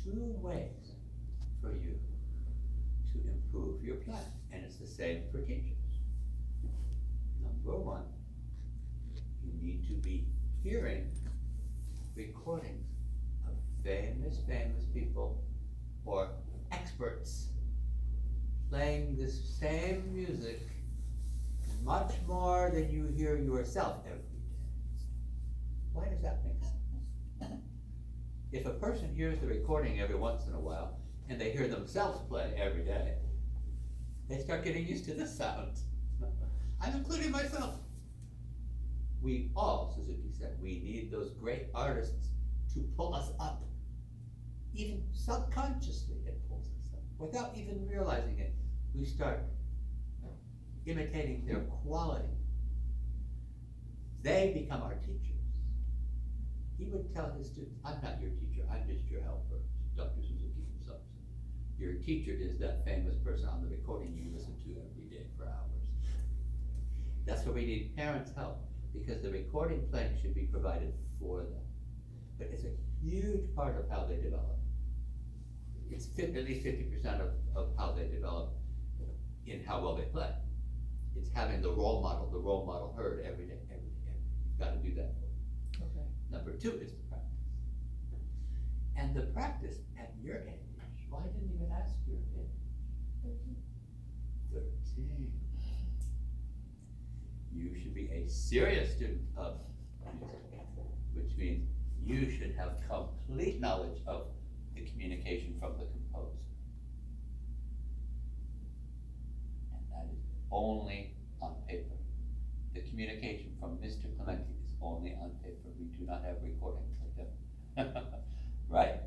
two ways for you to improve your plan, and it's the same for teachers. Number one, you need to be hearing recordings of famous people or experts playing this same music much more than you hear yourself every day. Why does that make sense? If a person hears the recording every once in a while, and they hear themselves play every day, they start getting used to the sound. I'm including myself. We all, Suzuki said, we need those great artists to pull us up. Even subconsciously, it pulls us up. Without even realizing it, we start imitating their quality. They become our teachers. He would tell his students, I'm not your teacher, I'm just your helper, Dr. Suzuki himself said. Your teacher is that famous person on the recording you listen to every day for hours. That's where we need parents' help, because the recording playing should be provided for them. But it's a huge part of how they develop. It's at least 50% of how they develop in how well they play. It's having the role model heard every day. You've got to do that. Okay. Number two is the practice. And the practice at your age, well, I didn't even ask your age. 13. You should be a serious student of music, which means you should have complete knowledge of the communication from the composer. And that is only on paper. The communication from Mr. Clementi is only on paper. We do not have recordings like that. Right?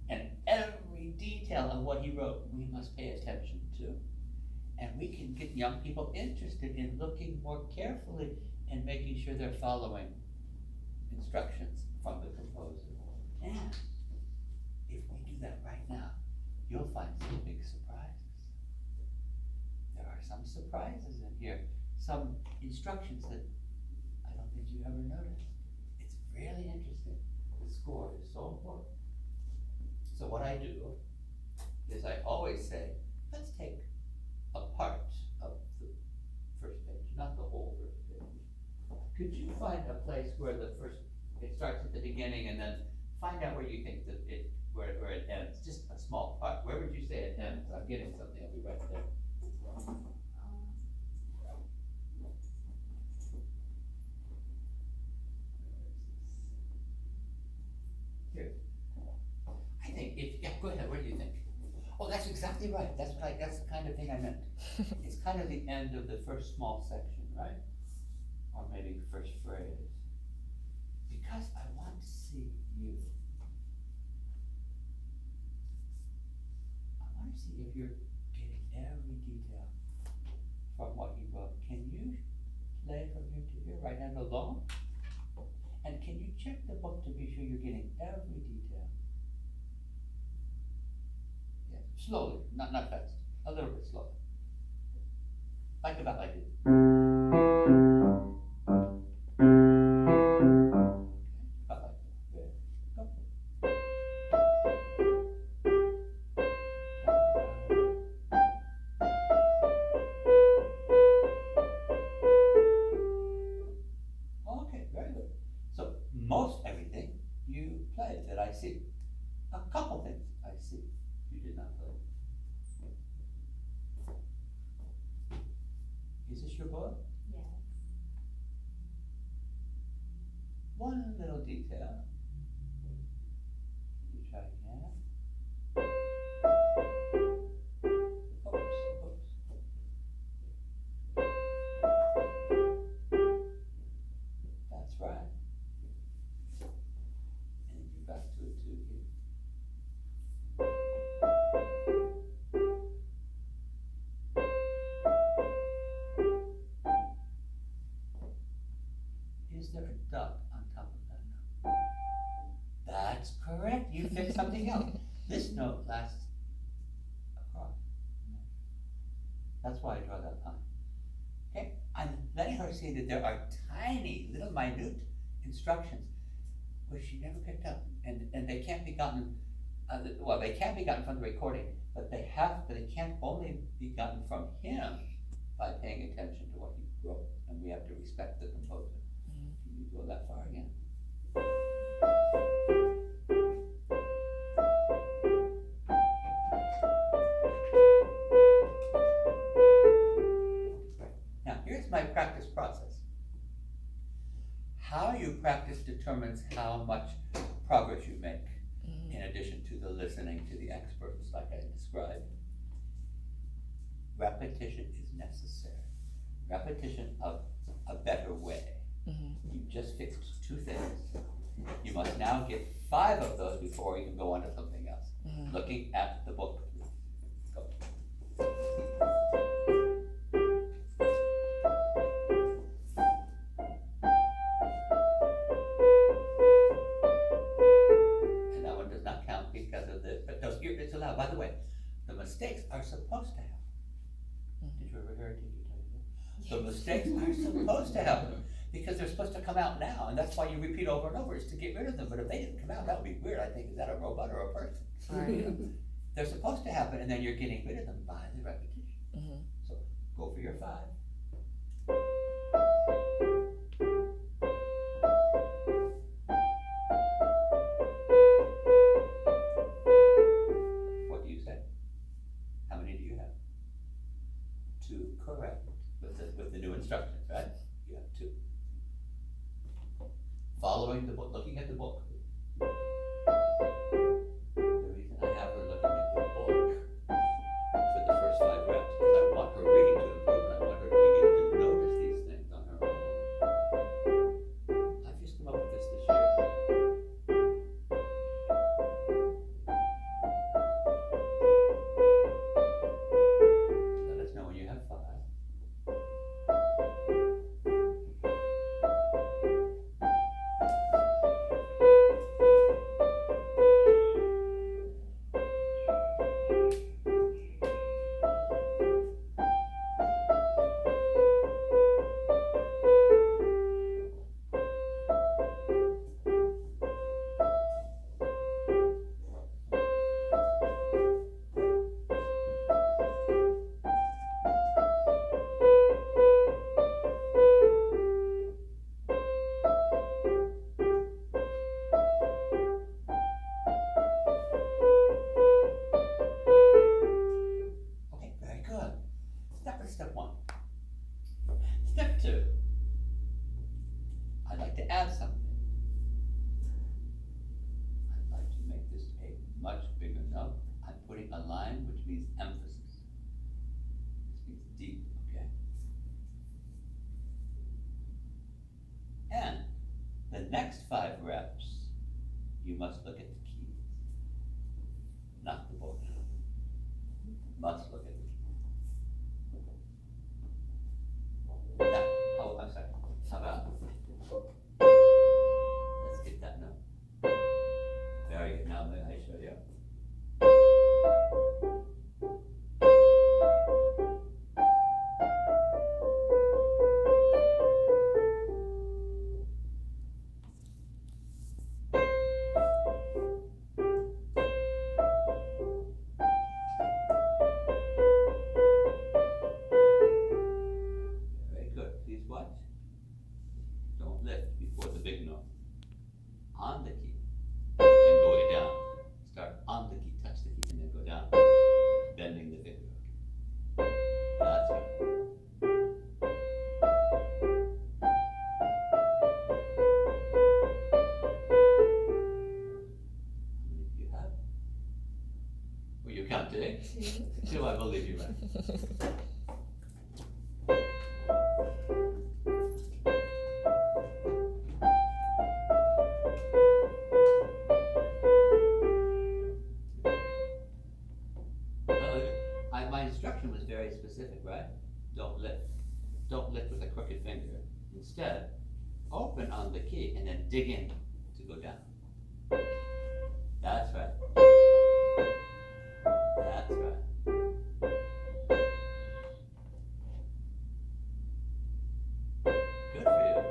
And every detail of what he wrote, we must pay attention to. And we can get young people interested in looking more carefully and making sure they're following instructions from the composer. And if we do that right now, you'll find some big surprises. There are some surprises in here, some instructions that I don't think you ever noticed. It's really interesting. The score is so important. So what I do is I always say, let's take a part of the first page, not the whole first page. Could you find a place where it starts at the beginning and then find out where you think that where it ends, just a small part. Where would you say it ends? I'm getting something, I'll be right there. Here. I think go ahead, what do you think? Oh, that's exactly right. That's the kind of thing I meant. It's kind of the end of the first small section, right? Or maybe first phrase. Because I want to see you. I want to see if you're getting every detail from what you wrote. Can you play from here to here, right hand alone? And can you check the book to be sure you're getting every detail? Yeah, slowly, not fast, a little bit slower. Like about like this. About like that. Good. Go. Okay, very good. So most everything you played that I see. A couple things I see you did not play. Is this your book? Yes. One little detail. You try again. Oops. That's right. And you're back to it too here. Is there a duck on top of that note? That's correct. You picked something else. This note lasts across. That's why I draw that line. Okay? I'm letting her see that there are tiny, little, minute instructions which she never picked up, and they can't be gotten Well, they can be gotten from the recording, but they can't only be gotten from him by paying attention to what he wrote, and we have to respect the composer. Can you go that far again? Now, here's my practice process. How you practice determines how much progress you make, in addition to the listening to the experts, like I described. Repetition is necessary. Repetition of a better way. You just fixed 2 things. You must now get 5 of those before you can go on to something else. Looking at the book, please. Go. And that one does not count because of this, but those, it's allowed. By the way, the mistakes are supposed to happen. Did you ever hear a teacher tell you that? The mistakes are supposed to happen because they're supposed to come out now, and that's why you repeat over and over, is to get rid of them. But if they didn't come out, that would be weird. I think, is that a robot or a person? Right. They're supposed to happen, and then you're getting rid of them by the repetition. So go for your 5. What do you say? How many do you have? 2, correct. With the new instructions, right? You have 2. Following the book, looking at the book. The reason I have her looking at the book for the first 5 reps is I want her reading to improve, and I want her to begin to notice these things on her own. I've just come up with this year. Let us know when you have 5. Okay, very good. That was step 1. Step 2. I'd like to add something. I'd like to make this a much bigger note. I'm putting a line which means emphasis. This means deep, okay? And the next 5 reps, you must look at the keys, not the book. Must look at the keys. Now, oh, I'm sorry. How about? Let's get that note. Very good. Now may I show you? Very good. Please watch. Don't lift before the big note. On the key and go way down. Start on the key, touch the key, and then go down. Bending the finger. That's good. How many do you have? Were you counting? Do I believe you right? My instruction was very specific, right? Don't lift. Don't lift with a crooked finger. Instead, open on the key and then dig in to go down. That's right. That's right. Good for you.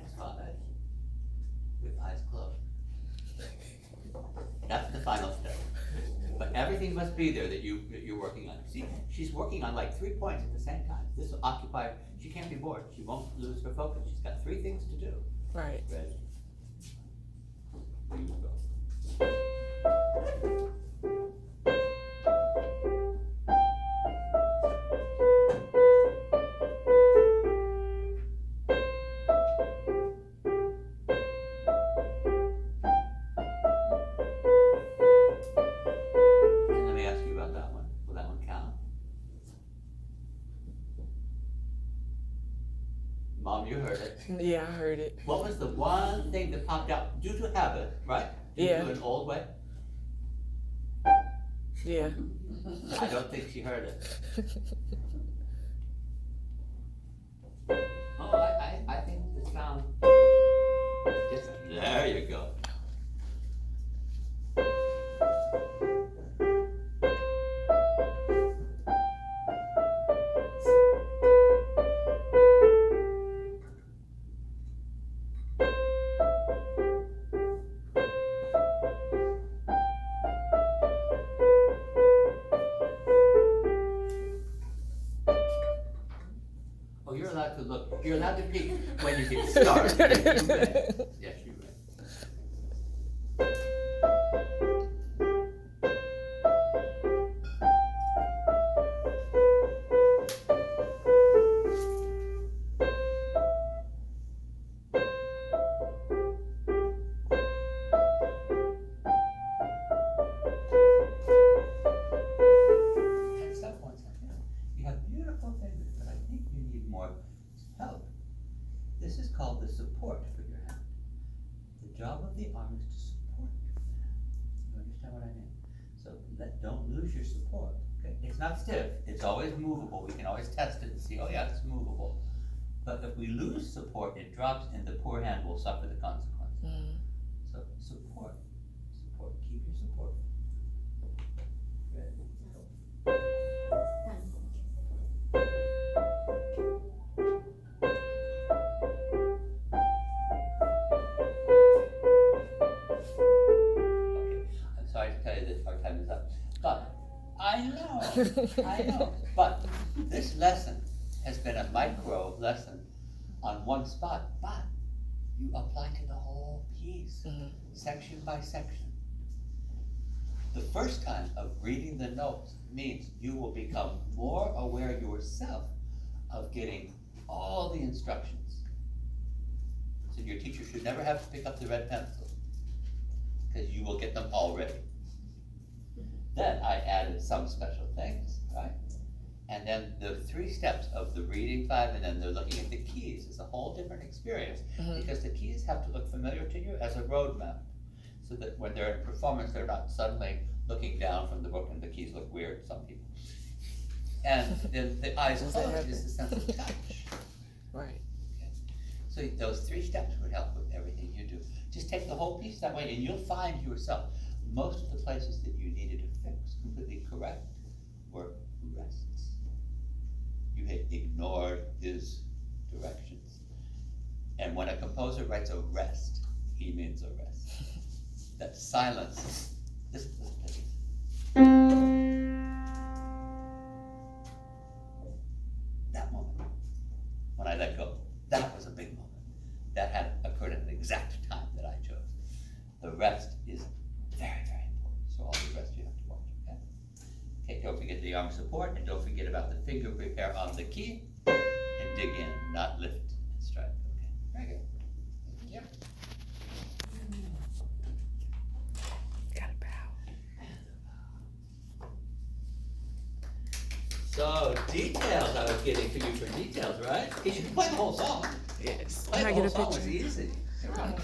next slide with eyes closed. That's the final step. But everything must be there that you're working on. See, she's working on like 3 points at the same time. This will occupy, she can't be bored. She won't lose her focus. She's got 3 things to do. Right. Ready? Here you go. And let me ask you about that one. Will that one count? Mom, you heard it. Yeah, I heard it. What was the one thing that popped out due to habit, right? Due Yeah. to an old way? Yeah. I don't think she heard it. Oh, I think the sound is different. There you go. Oh, you're allowed to look, you're allowed to peek when you get started. Yes, you may. Yes, you may. At some points, you have beautiful fingers, but I think you need more help. This is called the support for your hand. The job of the arm is to support your hand. You understand what I mean? So don't lose your support. Okay? It's not stiff, it's always movable. We can always test it and see, oh yeah, it's movable. But if we lose support, it drops and the poor hand will suffer the consequences. Mhm. So support, keep your support. Ready? Okay, I'm sorry to tell you that our time is up, but I know, but this lesson has been a micro lesson on one spot, but you apply to the whole piece, Mhm. section by section. The first time of reading the notes means you will become more aware yourself of getting all the instructions. So your teacher should never have to pick up the red pencil, because you will get them already. Then I added some special things, right? And then the 3 steps of the reading 5 and then the looking at the keys is a whole different experience, Mhm. because the keys have to look familiar to you as a roadmap. So that when they're in performance, they're not suddenly looking down from the book and the keys look weird, some people. And then the eyes Does that closed happen? is the sense of touch. Right. So those 3 steps would help with everything you do. Just take the whole piece that way and you'll find yourself, most of the places that you needed to fix completely correct were rests. You had ignored his directions. And when a composer writes a rest, he means a rest. That silence, this. That moment, when I let go, that was a big moment. That had occurred at the exact time that I chose. The rest is very, very important. So all the rest you have to watch, okay? Okay, don't forget the arm support, and don't forget about the finger prepare on the key, and dig in, not lift and strike, okay? Very good. Thank you. Gotta bow. So, details I was getting for you for details, right? Because you can play the whole song. Yes. Play Can I the get whole a song was picture? easy. Here we go.